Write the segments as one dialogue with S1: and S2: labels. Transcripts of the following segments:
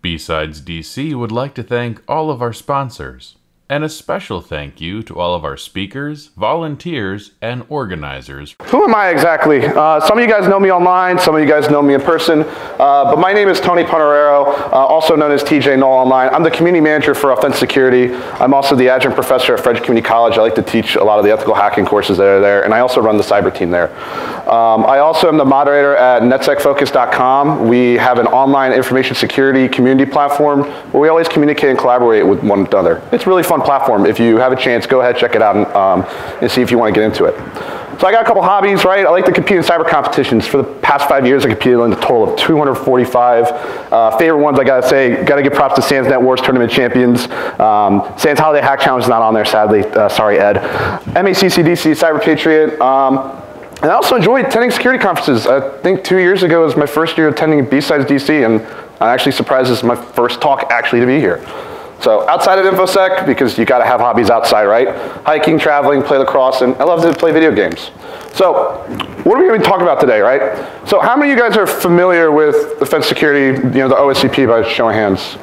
S1: BSides DC would like to thank all of our sponsors, and a special thank you to all of our speakers, volunteers, and organizers.
S2: Who am I exactly? Some of you guys know me online, some of you guys know me in person, but my name is Tony Panarero, also known as TJ Knoll online. I'm the community manager for offense security. I'm also the adjunct professor at Frederick Community College. I like to teach a lot of the ethical hacking courses that are there, and I also run the cyber team there. I also am the moderator at netsecfocus.com. We have an online information security community platform where we always communicate and collaborate with one another. It's a really fun platform. If you have a chance, go ahead, check it out, and see if you want to get into it. So I got a couple hobbies, right? I like to compete in cyber competitions. For the past 5 years, I competed in a total of 245. Favorite ones, I gotta say, gotta give props to Sans Net Wars Tournament Champions. Sans Holiday Hack Challenge is not on there, sadly. Sorry, Ed. MACCDC, Cyber Patriot. And I also enjoy attending security conferences. I think 2 years ago was my first year attending BSides DC, and I'm actually surprised this is my first talk actually to be here. So outside of InfoSec, because you gotta have hobbies outside, right? Hiking, traveling, play lacrosse, and I love to play video games. So what are we gonna be talking about today, right? So how many of you guys are familiar with offense security, the OSCP by show of hands?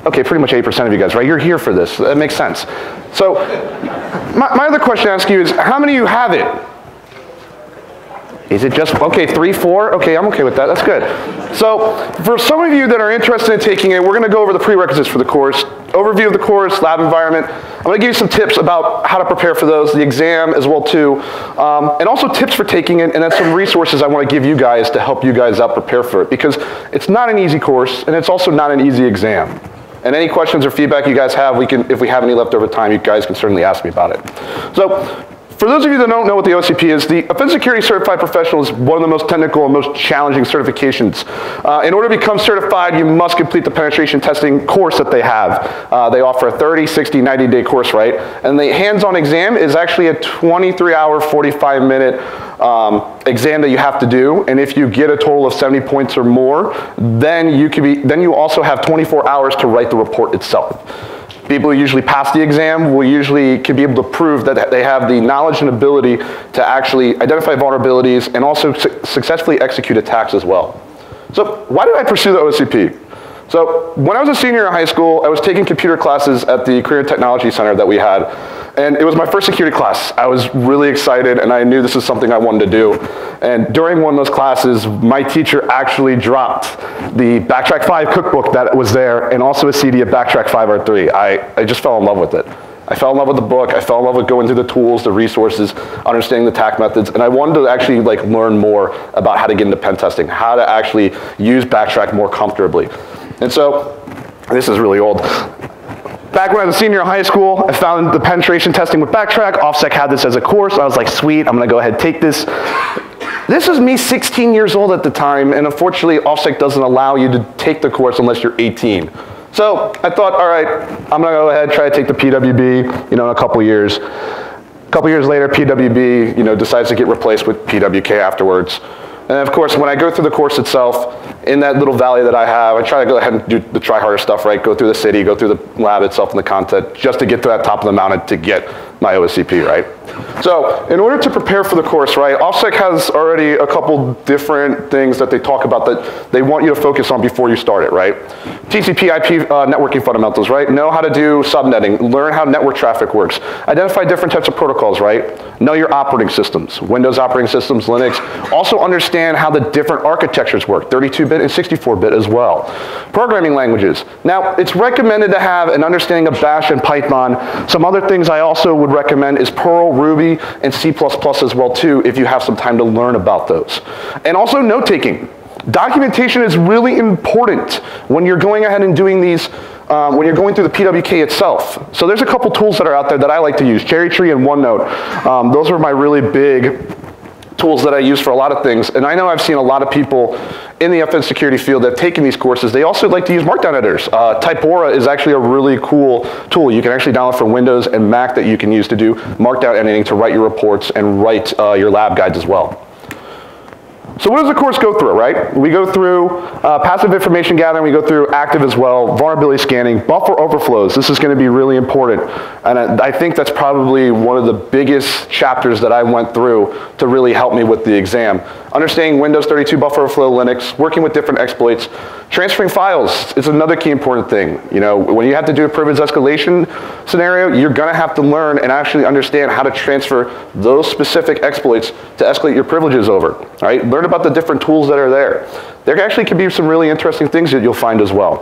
S2: Okay, pretty much 80% of you guys, right? You're here for this, that makes sense. So my other question to ask you is, how many of you have it? Is it just, okay, 3, 4? Okay, I'm okay with that, that's good. So for some of you that are interested in taking it, we're gonna go over the prerequisites for the course, overview of the course, lab environment. I'm gonna give you some tips about how to prepare for those, the exam as well too, and also tips for taking it, and then some resources I wanna give you guys to help you guys out prepare for it, because it's not an easy course, and it's also not an easy exam. And any questions or feedback you guys have, if we have any leftover time, you guys can certainly ask me about it. So, for those of you that don't know what the OSCP is, the Offense Security Certified Professional is one of the most technical and most challenging certifications. In order to become certified, you must complete the penetration testing course that they have. They offer a 30, 60, 90-day course, right? And the hands-on exam is actually a 23-hour, 45-minute exam that you have to do. And if you get a total of 70 points or more, then you also have 24 hours to write the report itself. People who usually pass the exam can be able to prove that they have the knowledge and ability to actually identify vulnerabilities and also successfully execute attacks as well. So why did I pursue the OSCP? So when I was a senior in high school, I was taking computer classes at the Career Technology Center that we had. And it was my first security class. I was really excited, and I knew this is something I wanted to do. And during one of those classes, my teacher actually dropped the Backtrack 5 cookbook that was there, and also a CD of Backtrack 5R3. I just fell in love with it. I fell in love with the book. I fell in love with going through the tools, the resources, understanding the attack methods, and I wanted to actually learn more about how to get into pen testing, how to actually use Backtrack more comfortably. And so, this is really old. Back when I was a senior in high school, I found the penetration testing with Backtrack. OffSec had this as a course. I was like, sweet, I'm gonna go ahead and take this. This is me 16 years old at the time, and unfortunately, OffSec doesn't allow you to take the course unless you're 18. So I thought, all right, I'm gonna go ahead and try to take the PWB, in a couple years. A couple years later, PWB, decides to get replaced with PWK afterwards. And of course, when I go through the course itself, in that little valley that I have, I try to go ahead and do the try harder stuff, right? Go through the city, go through the lab itself and the content, just to get to that top of the mountain to get my OSCP, right? So in order to prepare for the course, right, OffSec has already a couple different things that they talk about that they want you to focus on before you start it, right? TCP IP networking fundamentals, right? Know how to do subnetting, learn how network traffic works, identify different types of protocols, right? Know your operating systems, Windows operating systems, Linux. Also understand how the different architectures work, 32-bit and 64-bit as well. Programming languages. Now, it's recommended to have an understanding of Bash and Python. Some other things I also would recommend is Perl, Ruby, and C++ as well too, if you have some time to learn about those. And also note-taking. Documentation is really important when you're going ahead and doing these, when you're going through the PWK itself. So there's a couple tools that are out there that I like to use, Cherry Tree and OneNote. Those are my really big tools that I use for a lot of things. And I know I've seen a lot of people in the offense security field that have taken these courses. They also like to use Markdown editors. Typora is actually a really cool tool. You can actually download for Windows and Mac that you can use to do Markdown editing to write your reports and write your lab guides as well. So what does the course go through, right? We go through passive information gathering, we go through active as well, vulnerability scanning, buffer overflows. This is going to be really important. And I think that's probably one of the biggest chapters that I went through to really help me with the exam. understanding Windows 32 buffer overflow Linux, working with different exploits. Transferring files is another key important thing. You know, when you have to do a privilege escalation scenario, you're gonna have to learn and actually understand how to transfer those specific exploits to escalate your privileges over, right? Learn about the different tools that are there. There actually could be some really interesting things that you'll find as well.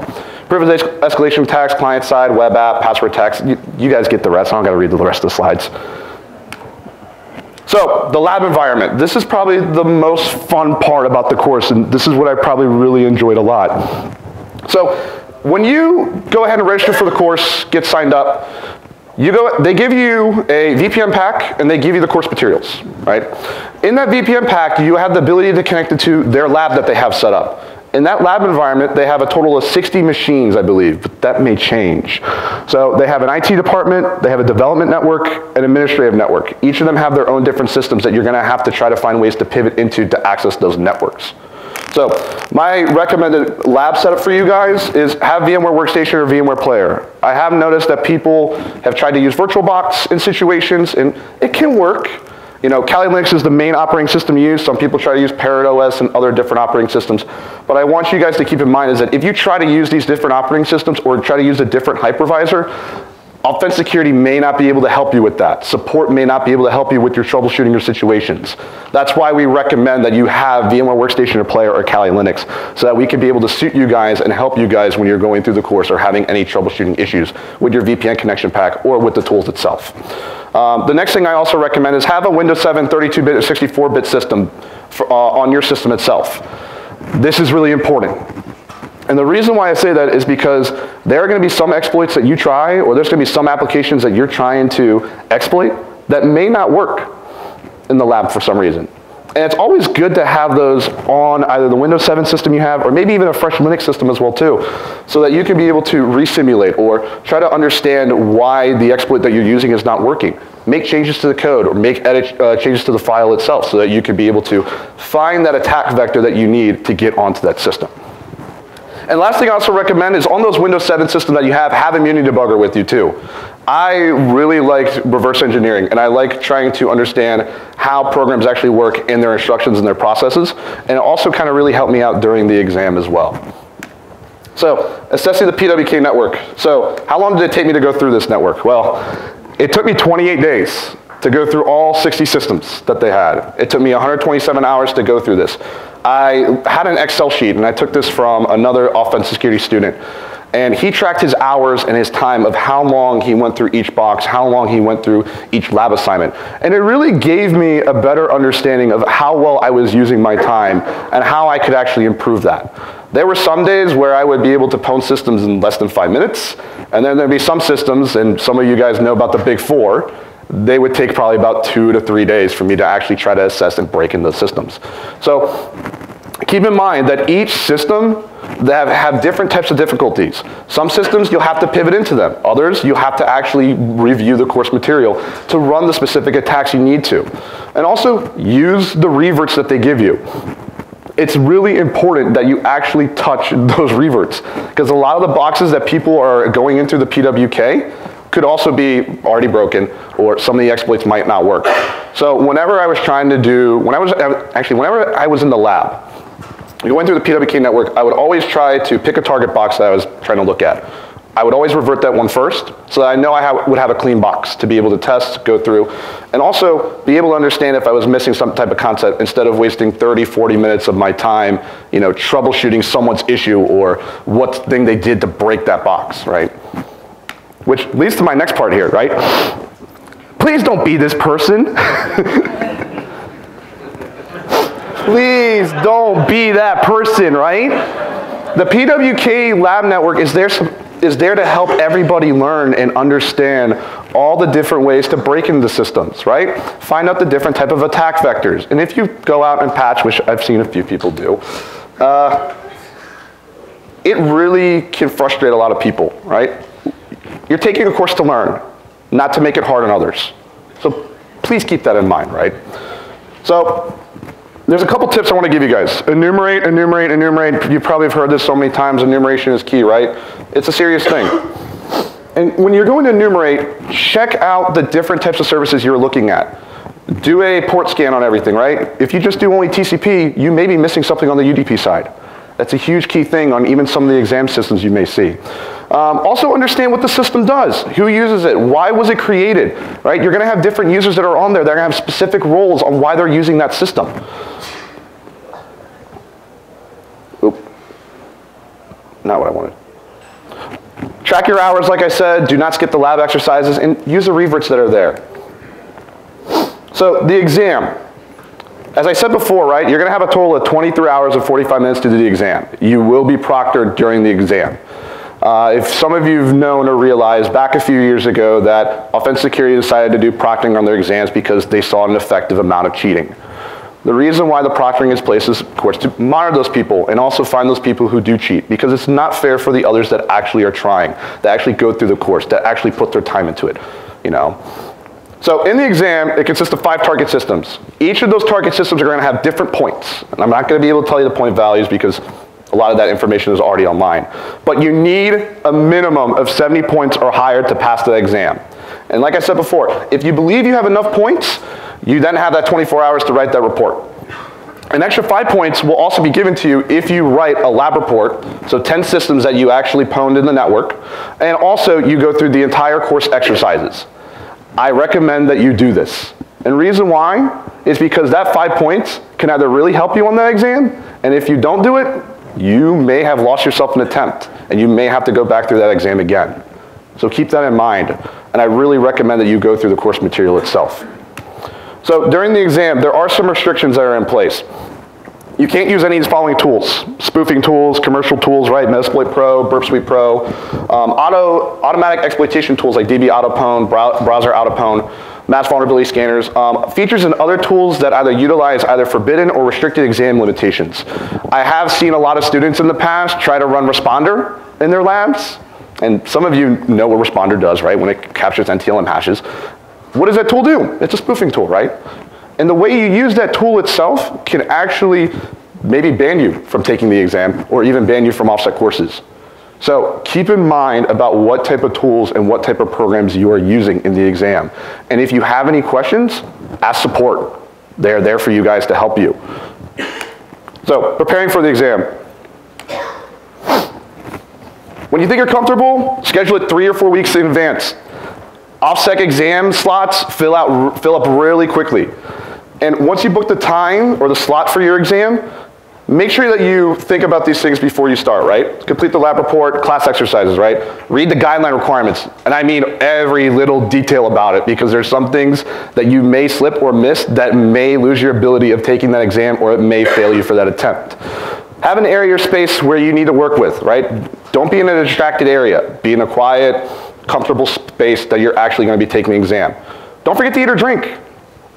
S2: Privilege escalation attacks, client side, web app, password attacks. You guys get the rest. I don't gotta read the rest of the slides. So, the lab environment. This is probably the most fun part about the course, and this is what I probably really enjoyed a lot. So, when you go ahead and register for the course, get signed up, they give you a VPN pack and they give you the course materials, right? In that VPN pack, you have the ability to connect it to their lab that they have set up. In that lab environment, they have a total of 60 machines, I believe, but that may change. So they have an IT department, they have a development network, an administrative network. Each of them have their own different systems that you're gonna have to try to find ways to pivot into to access those networks. So my recommended lab setup for you guys is have VMware Workstation or VMware Player. I have noticed that people have tried to use VirtualBox in situations, and it can work. You know, Kali Linux is the main operating system used. Some people try to use Parrot OS and other different operating systems. But I want you guys to keep in mind is that if you try to use these different operating systems or try to use a different hypervisor, Offense Security may not be able to help you with that. Support may not be able to help you with your troubleshooting your situations. That's why we recommend that you have VMware Workstation or Player or Kali Linux, so that we can be able to suit you guys and help you guys when you're going through the course or having any troubleshooting issues with your VPN connection pack or with the tools itself. The next thing I also recommend is have a Windows 7 32-bit or 64-bit system on your system itself. This is really important. And the reason why I say that is because there are going to be some exploits that you try, or there's going to be some applications that you're trying to exploit that may not work in the lab for some reason. And it's always good to have those on either the Windows 7 system you have, or maybe even a fresh Linux system as well too, so that you can be able to resimulate or try to understand why the exploit that you're using is not working. Make changes to the code or make changes to the file itself so that you can be able to find that attack vector that you need to get onto that system. And last thing I also recommend is on those Windows 7 systems that you have Immunity Debugger with you too. I really like reverse engineering, and I like trying to understand how programs actually work in their instructions and their processes, and it also kind of really helped me out during the exam as well. So, assessing the PWK network. So, how long did it take me to go through this network? Well, it took me 28 days to go through all 60 systems that they had. It took me 127 hours to go through this. I had an Excel sheet, and I took this from another offensive security student, and he tracked his hours and his time of how long he went through each box, how long he went through each lab assignment. And it really gave me a better understanding of how well I was using my time and how I could actually improve that. There were some days where I would be able to pwn systems in less than 5 minutes, and then there'd be some systems, and some of you guys know about the big four, they would take probably about 2 to 3 days for me to actually try to assess and break into the systems. So keep in mind that each system that have different types of difficulties. Some systems you'll have to pivot into them. Others you have to actually review the course material to run the specific attacks you need to. And also use the reverts that they give you. It's really important that you actually touch those reverts, because a lot of the boxes that people are going into the PWK could also be already broken, or some of the exploits might not work. So whenever I was trying to do, whenever I was in the lab, going through the PWK network, I would always try to pick a target box that I was trying to look at. I would always revert that one first, so that I know I would have a clean box to be able to test, go through, and also be able to understand if I was missing some type of concept instead of wasting 30, 40 minutes of my time, you know, troubleshooting someone's issue or what thing they did to break that box, right? Which leads to my next part here, right? Please don't be this person. Please don't be that person, right? The PWK lab network is there to help everybody learn and understand all the different ways to break into systems, right? Find out the different type of attack vectors. And if you go out and patch, which I've seen a few people do, it really can frustrate a lot of people, right? You're taking a course to learn, not to make it hard on others. So please keep that in mind, right? So there's a couple tips I want to give you guys. Enumerate, enumerate, enumerate. You probably have heard this so many times. Enumeration is key, right? It's a serious thing. And when you're going to enumerate, check out the different types of services you're looking at. Do a port scan on everything, right? If you just do only TCP, you may be missing something on the UDP side. That's a huge key thing on even some of the exam systems you may see. Also understand what the system does, who uses it, why was it created, right? You're gonna have different users that are on there. They're gonna have specific roles on why they're using that system. Oop, not what I wanted. Track your hours, like I said, do not skip the lab exercises, and use the reverts that are there. So the exam. As I said before, right, you're gonna have a total of 23 hours and 45 minutes to do the exam. You will be proctored during the exam. If some of you have known or realized back a few years ago that offense security decided to do proctoring on their exams because they saw an effective amount of cheating. The reason why the proctoring is placed is, of course, to monitor those people and also find those people who do cheat, because it's not fair for the others that actually are trying, that actually go through the course, that actually put their time into it, you know. So in the exam, it consists of 5 target systems. Each of those target systems are gonna have different points. And I'm not gonna be able to tell you the point values because a lot of that information is already online. But you need a minimum of 70 points or higher to pass the exam. And like I said before, if you believe you have enough points, you then have that 24 hours to write that report. An extra 5 points will also be given to you if you write a lab report, so 10 systems that you actually pwned in the network, and also you go through the entire course exercises. I recommend that you do this. And reason why is because that 5 points can either really help you on that exam, and if you don't do it, you may have lost yourself an attempt, and you may have to go back through that exam again. So keep that in mind, and I really recommend that you go through the course material itself. So during the exam, there are some restrictions that are in place. You can't use any of these following tools: spoofing tools, commercial tools, right? Metasploit Pro, Burp Suite Pro, automatic exploitation tools like DB Autopwn, Browser Autopwn, mass vulnerability scanners, features and other tools that either utilize either forbidden or restricted exam limitations. I have seen a lot of students in the past try to run Responder in their labs, and some of you know what Responder does, right? When it captures NTLM hashes. What does that tool do? It's a spoofing tool, right? And the way you use that tool itself can actually maybe ban you from taking the exam or even ban you from offset courses. So keep in mind about what type of tools and what type of programs you are using in the exam. And if you have any questions, ask support. They're there for you guys to help you. So preparing for the exam. When you think you're comfortable, schedule it 3 or 4 weeks in advance. OffSec exam slots fill up really quickly. And once you book the time or the slot for your exam, make sure that you think about these things before you start, right? Complete the lab report, class exercises, right? Read the guideline requirements. And I mean every little detail about it, because there's some things that you may slip or miss that may lose your ability of taking that exam, or it may fail you for that attempt. Have an area or space where you need to work with, right? Don't be in a distracted area. Be in a quiet, comfortable space that you're actually going to be taking the exam. Don't forget to eat or drink.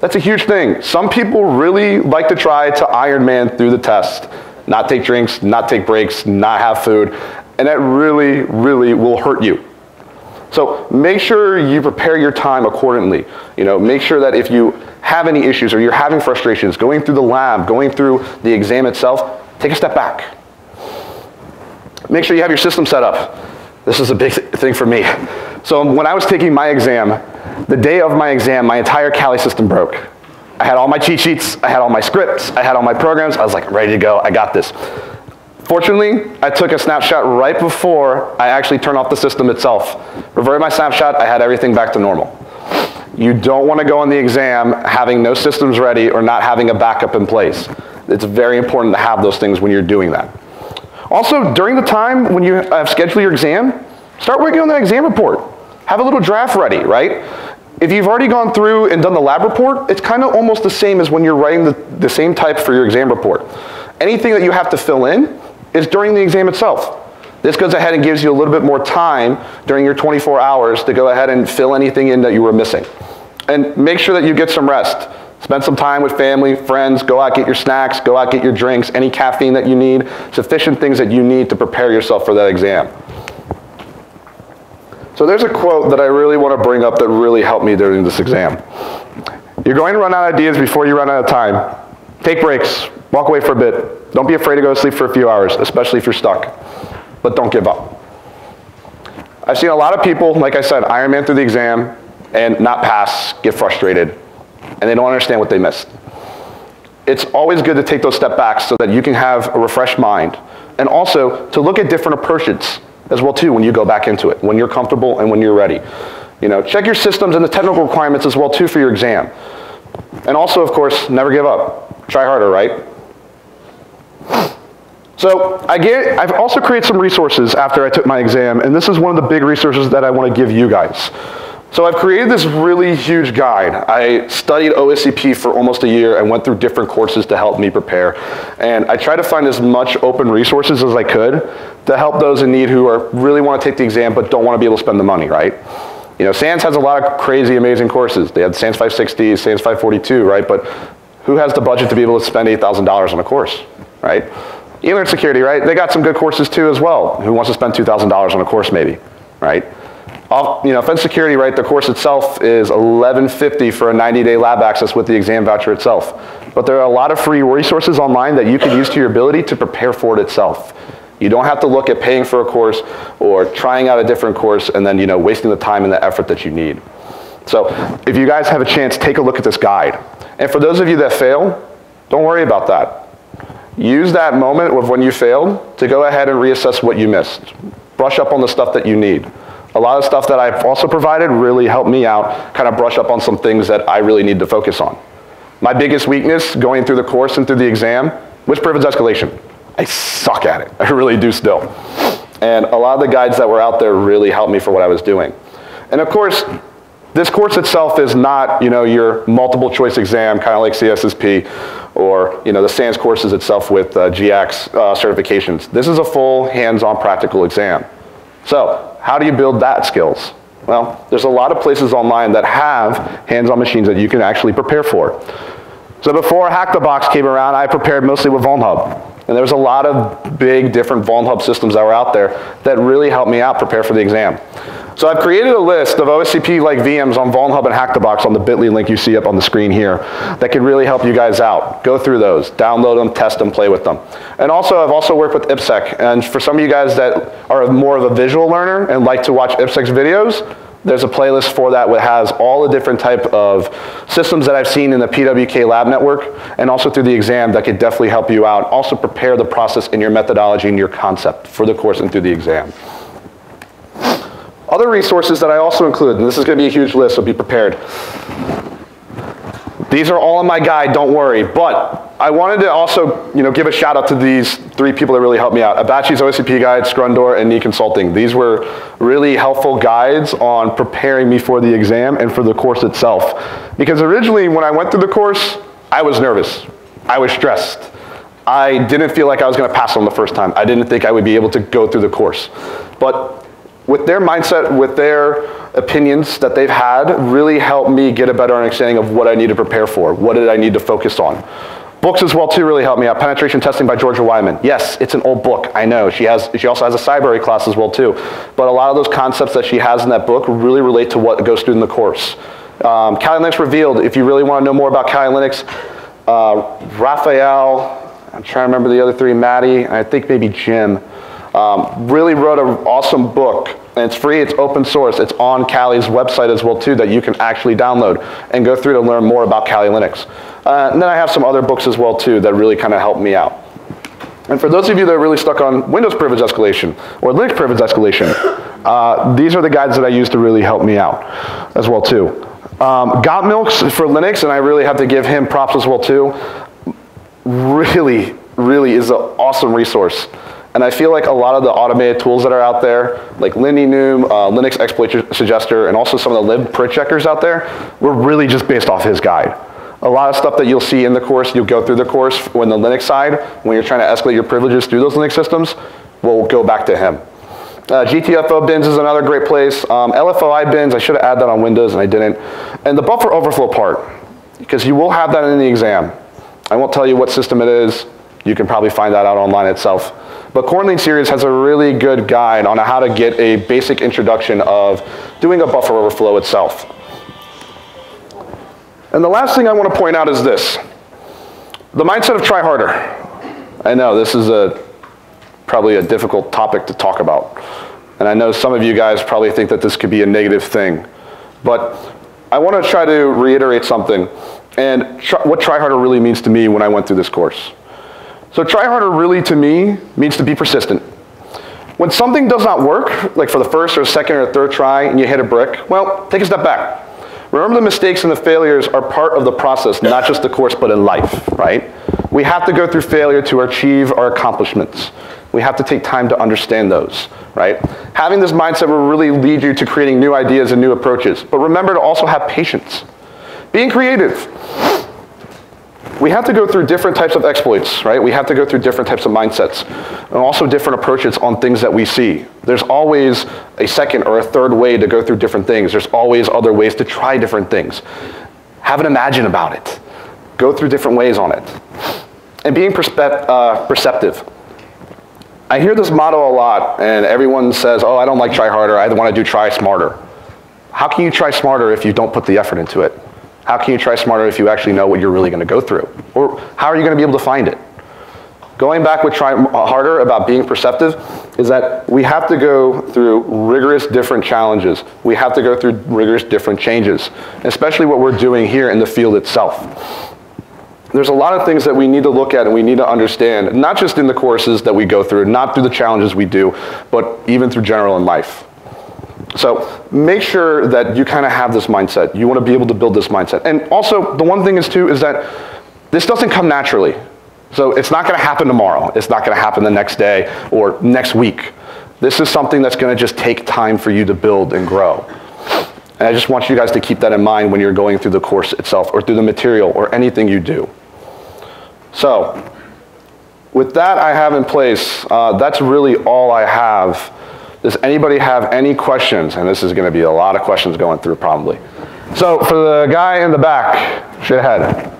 S2: That's a huge thing. Some people really like to try to Iron Man through the test. Not take drinks, not take breaks, not have food, and that really, really will hurt you. So make sure you prepare your time accordingly. You know, make sure that if you have any issues or you're having frustrations going through the lab, going through the exam itself, take a step back. Make sure you have your system set up. This is a big thing for me. So when I was taking my exam, the day of my exam, my entire Kali system broke. I had all my cheat sheets, I had all my scripts, I had all my programs. I was like, ready to go, I got this. Fortunately, I took a snapshot right before I actually turned off the system itself. Reverted my snapshot, I had everything back to normal. You don't want to go on the exam having no systems ready or not having a backup in place. It's very important to have those things when you're doing that. Also, during the time when you have scheduled your exam, start working on that exam report. Have a little draft ready, right? If you've already gone through and done the lab report, it's kind of almost the same as when you're writing the same type for your exam report. Anything that you have to fill in is during the exam itself. This goes ahead and gives you a little bit more time during your 24 hours to go ahead and fill anything in that you were missing. And make sure that you get some rest. Spend some time with family, friends, go out, get your snacks, go out, get your drinks, any caffeine that you need, sufficient things that you need to prepare yourself for that exam. So there's a quote that I really want to bring up that really helped me during this exam. You're going to run out of ideas before you run out of time. Take breaks, walk away for a bit. Don't be afraid to go to sleep for a few hours, especially if you're stuck. But don't give up. I've seen a lot of people, like I said, Iron Man through the exam and not pass, get frustrated. and they don't understand what they missed. It's always good to take those step backs so that you can have a refreshed mind, and also to look at different approaches as well too when you go back into it, when you're comfortable and when you're ready. You know, check your systems and the technical requirements as well too for your exam. And also, of course, never give up. Try harder, right? So I've also created some resources after I took my exam, and this is one of the big resources that I want to give you guys. So I've created this really huge guide. I studied OSCP for almost a year and went through different courses to help me prepare. And I tried to find as much open resources as I could to help those in need who really want to take the exam but don't want to be able to spend the money, right? You know, SANS has a lot of crazy, amazing courses. They have SANS 560, SANS 542, right? But who has the budget to be able to spend $8,000 on a course, right? eLearn Security, right? They got some good courses too as well. Who wants to spend $2,000 on a course maybe, right? You know, Fence Security, right, the course itself is $11.50 for a 90-day lab access with the exam voucher itself. But there are a lot of free resources online that you can use to your ability to prepare for it itself. You don't have to look at paying for a course or trying out a different course and then, you know, wasting the time and the effort that you need. So if you guys have a chance, take a look at this guide. And for those of you that fail, don't worry about that. Use that moment of when you failed to go ahead and reassess what you missed. Brush up on the stuff that you need. A lot of stuff that I've also provided really helped me out, kind of brush up on some things that I really need to focus on. My biggest weakness going through the course and through the exam was privilege escalation. I suck at it. I really do still. And a lot of the guides that were out there really helped me for what I was doing. And of course, this course itself is not, you know, your multiple choice exam, kind of like CSSP, or, you know, the SANS courses itself with GX certifications. This is a full hands-on practical exam. So how do you build that skills? Well, there's a lot of places online that have hands-on machines that you can actually prepare for. So before Hack the Box came around, I prepared mostly with VulnHub. And there was a lot of big different VulnHub systems that were out there that really helped me out prepare for the exam. So I've created a list of OSCP-like VMs on VulnHub and Hack the Box on the bit.ly link you see up on the screen here that can really help you guys out. Go through those, download them, test them, play with them. And also, I've also worked with IPSec. And for some of you guys that are more of a visual learner and like to watch IPSec's videos, there's a playlist for that that has all the different type of systems that I've seen in the PWK lab network and also through the exam that could definitely help you out. Also prepare the process in your methodology and your concept for the course and through the exam. Other resources that I also include, and this is going to be a huge list, so be prepared. These are all in my guide, don't worry, but I wanted to also, you know, give a shout out to these three people that really helped me out. Abachi's OSCP Guide, Scrundor, and Knee Consulting. These were really helpful guides on preparing me for the exam and for the course itself. Because originally when I went through the course, I was nervous. I was stressed. I didn't feel like I was going to pass on the first time. I didn't think I would be able to go through the course. But with their mindset, with their opinions that they've had, really helped me get a better understanding of what I need to prepare for. What did I need to focus on? Books as well too really helped me out. Penetration Testing by Georgia Wyman. Yes, it's an old book, I know. She also has a cyber class as well too. But a lot of those concepts that she has in that book really relate to what goes through in the course. Kali Linux Revealed, if you really want to know more about Kali Linux, Raphael, I'm trying to remember the other three, Maddie, and I think maybe Jim, really wrote an awesome book. And it's free, it's open source, it's on Kali's website as well too that you can actually download and go through to learn more about Kali Linux. And then I have some other books as well too that really kind of help me out. And for those of you that are really stuck on Windows privilege escalation or Linux privilege escalation, these are the guides that I use to really help me out as well too. Milks for Linux, and I really have to give him props as well too, really is an awesome resource. And I feel like a lot of the automated tools that are out there, like LindyNoom, Linux Exploit Suggester, and also some of the lib print checkers out there, were really just based off his guide. A lot of stuff that you'll see in the course, you'll go through the course when the Linux side, when you're trying to escalate your privileges through those Linux systems, will go back to him. GTFO bins is another great place. LFOI bins, I should have added that on Windows and I didn't. And the buffer overflow part, because you will have that in the exam. I won't tell you what system it is. You can probably find that out online itself. But Cornlean series has a really good guide on how to get a basic introduction of doing a buffer overflow itself. And the last thing I want to point out is this. The mindset of try harder. I know this is probably a difficult topic to talk about. And I know some of you guys probably think that this could be a negative thing. But I want to try to reiterate something. and what try harder really means to me when I went through this course. So try harder really to me means to be persistent. When something does not work, like for the first or second or third try and you hit a brick, well, take a step back. Remember the mistakes and the failures are part of the process, not just the course, but in life, right? We have to go through failure to achieve our accomplishments. We have to take time to understand those, right? Having this mindset will really lead you to creating new ideas and new approaches. But remember to also have patience. Being creative. We have to go through different types of exploits, right? We have to go through different types of mindsets and also different approaches on things that we see. There's always a second or a third way to go through different things. There's always other ways to try different things. Have an imagine about it. Go through different ways on it. And being perceptive. I hear this motto a lot, and everyone says, oh, I don't like try harder, I want to do try smarter. How can you try smarter if you don't put the effort into it? How can you try smarter if you actually know what you're really going to go through? Or how are you going to be able to find it? Going back with try harder about being perceptive is that we have to go through rigorous different challenges. We have to go through rigorous different changes, especially what we're doing here in the field itself. There's a lot of things that we need to look at and we need to understand, not just in the courses that we go through, not through the challenges we do, but even through general in life. So make sure that you kind of have this mindset. You want to be able to build this mindset. And also, the one thing is too, is that this doesn't come naturally. So it's not going to happen tomorrow. It's not going to happen the next day or next week. This is something that's going to just take time for you to build and grow. And I just want you guys to keep that in mind when you're going through the course itself or through the material or anything you do. So with that I have in place, that's really all I have. Does anybody have any questions? And this is going to be a lot of questions going through probably. So for the guy in the back, straight ahead.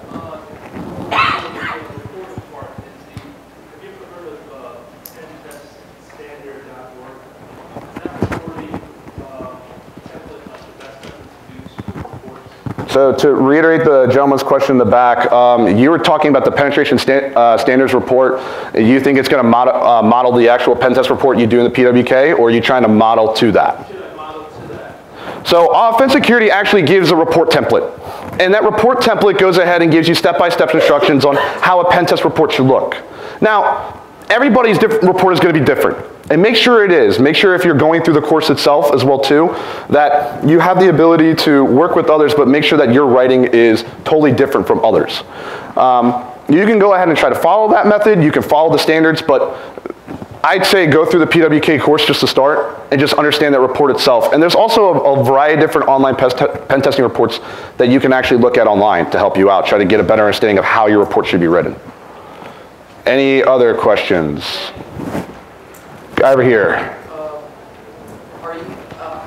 S2: So to reiterate the gentleman's question in the back, you were talking about the penetration standards report. You think it's going to model the actual pen test report you do in the PWK, or are you trying to model to that? So offense security actually gives a report template. And that report template goes ahead and gives you step-by-step instructions on how a pen test report should look. Now, everybody's report is going to be different. And make sure it is. Make sure if you're going through the course itself as well too, that you have the ability to work with others, but make sure that your writing is totally different from others. You can go ahead and try to follow that method. You can follow the standards, but I'd say go through the PWK course just to start and just understand that report itself. And there's also a variety of different online pen testing reports that you can actually look at online to help you out, try to get a better understanding of how your report should be written. Any other questions? Guy over here.
S3: How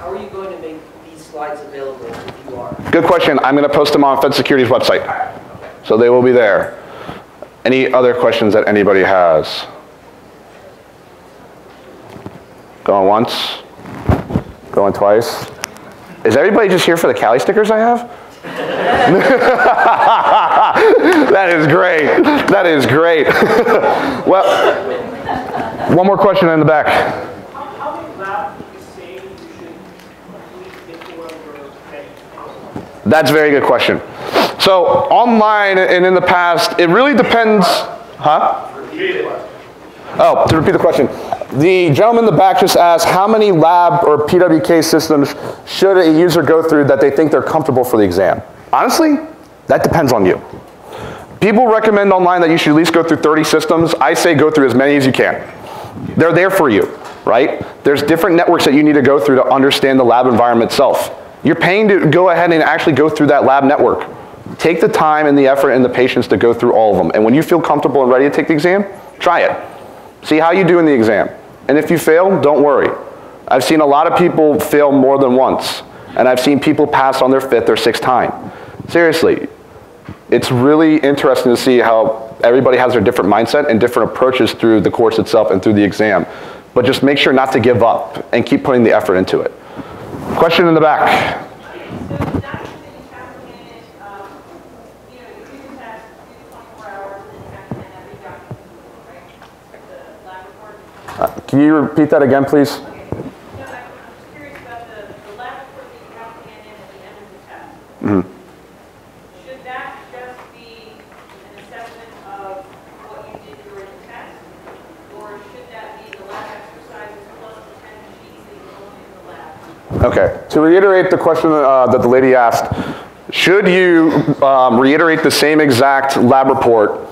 S3: are you going to make these slides available if you are?
S2: Good question. I'm going to post them on Offense Security's website. So they will be there. Any other questions that anybody has? Going once? Going twice? Is everybody just here for the Cali stickers I have? That is great. That is great. Well, one more question in the back.
S4: How many labs do you say you should complete before you're ready?
S2: That's a very good question. So online and in the past, it really depends. Huh? Oh, to repeat the question. The gentleman in the back just asked how many lab or PWK systems should a user go through that they think they're comfortable for the exam. Honestly, that depends on you. People recommend online that you should at least go through 30 systems. I say go through as many as you can. They're there for you, right? There's different networks that you need to go through to understand the lab environment itself. You're paying to go ahead and actually go through that lab network. Take the time and the effort and the patience to go through all of them. And when you feel comfortable and ready to take the exam, try it. See how you do in the exam. And if you fail, don't worry. I've seen a lot of people fail more than once. And I've seen people pass on their 5th or 6th time. Seriously, it's really interesting to see how everybody has their different mindset and different approaches through the course itself and through the exam. But just make sure not to give up and keep putting the effort into it. Question in the back. Can you repeat that again, please?
S4: I'm just curious about the lab report that you have to hand in at the end of the test. Should that
S2: Okay, to reiterate the question that the lady asked, should you reiterate the same exact lab report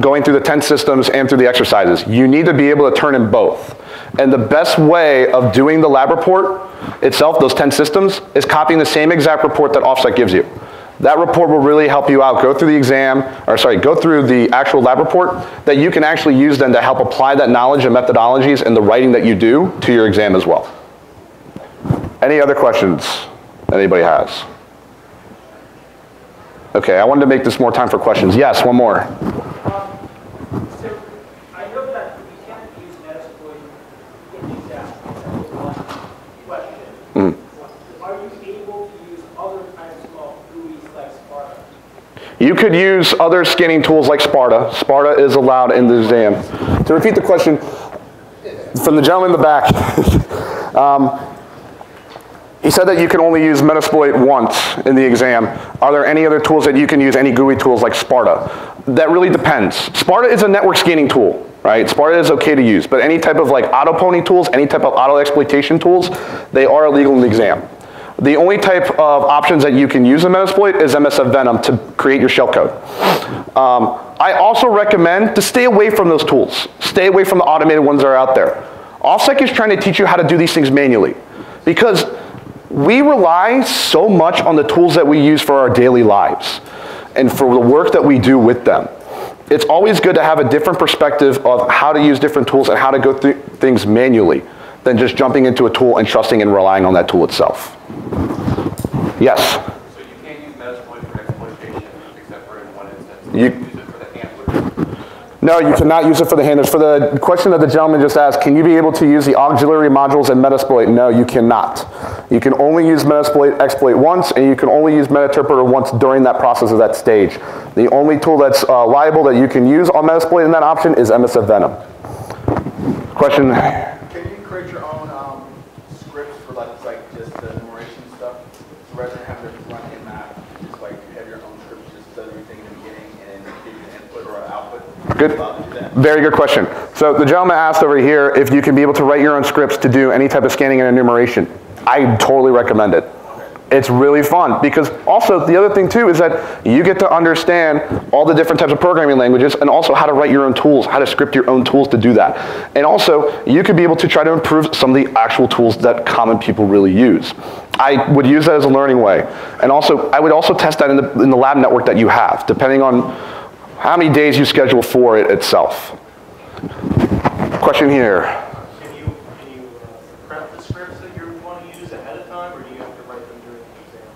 S2: going through the 10 systems and through the exercises? You need to be able to turn in both. And the best way of doing the lab report itself, those 10 systems, is copying the same exact report that Offset gives you. That report will really help you out. Go through the exam, or sorry, go through the actual lab report that you can actually use then to help apply that knowledge and methodologies and the writing that you do to your exam as well. Any other questions anybody has? Okay, I wanted to make this more time for questions. Yes, one more.
S4: So I know that we can't use Metasploit in the exam. That's one question. Are you able to use other kinds of GUIs like Sparta?
S2: You could use other scanning tools like Sparta. Sparta is allowed in the exam. To repeat the question, from the gentleman in the back, he said that you can only use Metasploit once in the exam. Are there any other tools that you can use, any GUI tools like Sparta? That really depends. Sparta is a network scanning tool, right? Sparta is okay to use, but any type of like auto-pwning tools, any type of auto-exploitation tools, they are illegal in the exam. The only type of options that you can use in Metasploit is MSF Venom to create your shellcode. I also recommend to stay away from those tools. Stay away from the automated ones that are out there. OffSec is trying to teach you how to do these things manually, because we rely so much on the tools that we use for our daily lives and for the work that we do with them. It's always good to have a different perspective of how to use different tools and how to go through things manually than just jumping into a tool and trusting and relying on that tool itself. Yes?
S5: So you can't use Metasploit for exploitation except for in one instance. You can use it for the handler.
S2: No, you cannot use it for the handlers. For the question that the gentleman just asked, can you be able to use the auxiliary modules in Metasploit? No, you cannot. You can only use Metasploit exploit once, and you can only use Metinterpreter once during that process of that stage. The only tool that's liable that you can use on Metasploit in that option is MSF Venom. Question?
S5: Can you create your own scripts for like just the enumeration stuff? So rather than having to run in map, just like have your own scripts, just does everything in the beginning and then give you an input or an output?
S2: Good. Very good question. So the gentleman asked over here if you can be able to write your own scripts to do any type of scanning and enumeration. I totally recommend it. It's really fun, because also the other thing too is that you get to understand all the different types of programming languages and also how to write your own tools, how to script your own tools to do that. And also you could be able to try to improve some of the actual tools that common people really use. I would use that as a learning way. And also I would also test that in the lab network that you have, depending on how many days you schedule for it itself. Question here.
S4: Can you prep the scripts that you want to use ahead of time, or do you have to write them during the exam?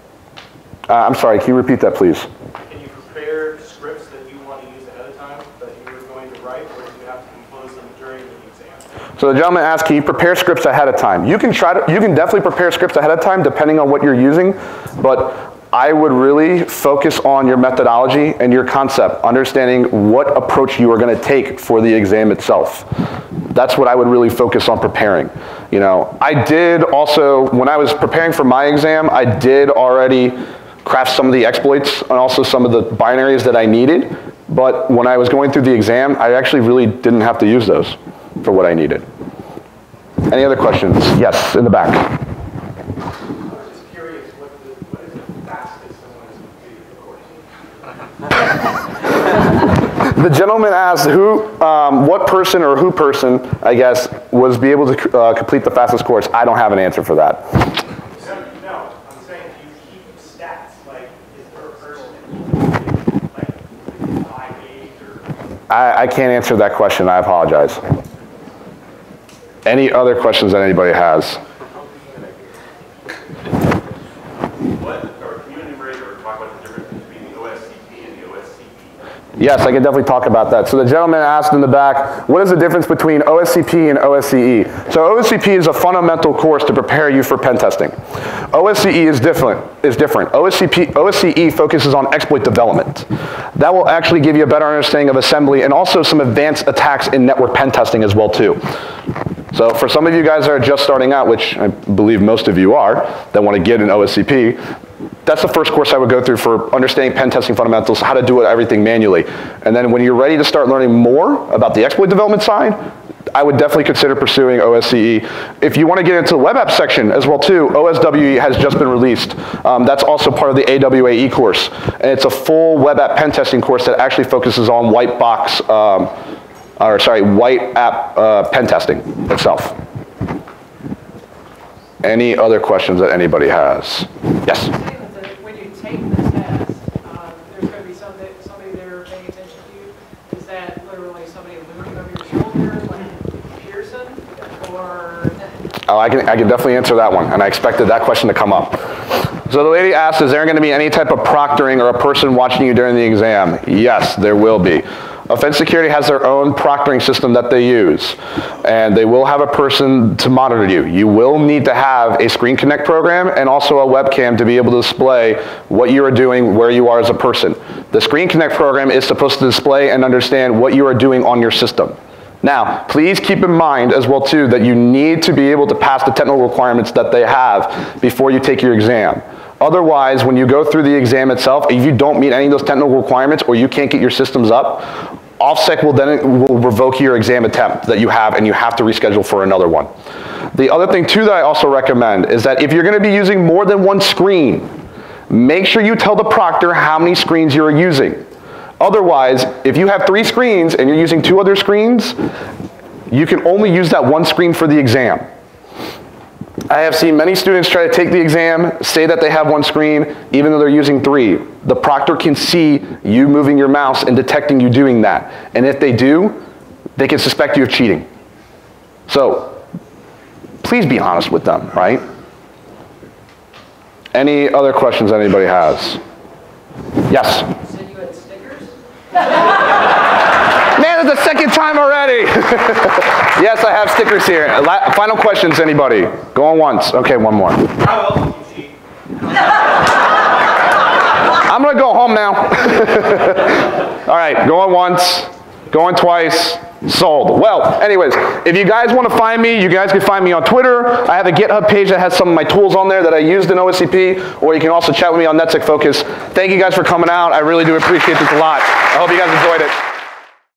S2: I'm sorry, can you repeat that please?
S4: Can you prepare scripts that you want to use ahead of time that you were going to write, or do you have to compose them during the exam?
S2: So the gentleman asked, can you prepare scripts ahead of time? You can definitely prepare scripts ahead of time depending on what you're using, but I would really focus on your methodology and your concept, understanding what approach you are going to take for the exam itself. That's what I would really focus on preparing. You know, I did also, when I was preparing for my exam, I did already craft some of the exploits and also some of the binaries that I needed, but when I was going through the exam, I actually really didn't have to use those for what I needed. Any other questions? Yes, in the back. The gentleman asked what person or who person, I guess, was be able to complete the fastest course. I don't have an answer for that.
S4: No, I'm saying do you keep stats? Like, is there a person like 5, 8, or?
S2: I can't answer that question. I apologize. Any other questions that anybody has?
S5: Can you enumerate or talk about the difference between the OSCP and the OSCP?
S2: Yes, I can definitely talk about that. So the gentleman asked in the back, what is the difference between OSCP and OSCE? So OSCP is a fundamental course to prepare you for pen testing. OSCE is different. OSCE focuses on exploit development. That will actually give you a better understanding of assembly and also some advanced attacks in network pen testing as well too. So for some of you guys that are just starting out, which I believe most of you are, that want to get an OSCP, that's the first course I would go through for understanding pen testing fundamentals, how to do everything manually. And then when you're ready to start learning more about the exploit development side, I would definitely consider pursuing OSCE. If you want to get into the web app section as well too, OSWE has just been released. That's also part of the AWAE course. And it's a full web app pen testing course that actually focuses on white app pen testing itself. Any other questions that anybody has? Yes?
S4: When you take the test, there's going to be somebody there paying attention to you. Is that literally somebody looming over your shoulder, like Pearson, or?
S2: Oh, I can definitely answer that one, and I expected that question to come up. So the lady asked, is there going to be any type of proctoring or a person watching you during the exam? Yes, there will be. Offense Security has their own proctoring system that they use, and they will have a person to monitor you. You will need to have a Screen Connect program and also a webcam to be able to display what you are doing, where you are as a person. The Screen Connect program is supposed to display and understand what you are doing on your system. Now, please keep in mind as well too that you need to be able to pass the technical requirements that they have before you take your exam. Otherwise, when you go through the exam itself, if you don't meet any of those technical requirements or you can't get your systems up, OffSec will revoke your exam attempt that you have, and you have to reschedule for another one. The other thing too that I also recommend is that if you're going to be using more than one screen, make sure you tell the proctor how many screens you're using. Otherwise, if you have 3 screens and you're using 2 other screens, you can only use that one screen for the exam. I have seen many students try to take the exam, say that they have one screen, even though they're using 3. The proctor can see you moving your mouse and detecting you doing that. And if they do, they can suspect you of cheating. So, please be honest with them, right? Any other questions anybody has? Yes?
S3: You said you had stickers?
S2: Man, it's the second time already. Yes, I have stickers here. Final questions, anybody? Going once. Okay, one more.
S4: How else do you cheat?
S2: I'm going to go home now. All right, going once, going twice, sold. Well, anyways, if you guys want to find me, you guys can find me on Twitter. I have a GitHub page that has some of my tools on there that I used in OSCP, or you can also chat with me on NetSec Focus. Thank you guys for coming out. I really do appreciate this a lot. I hope you guys enjoyed it.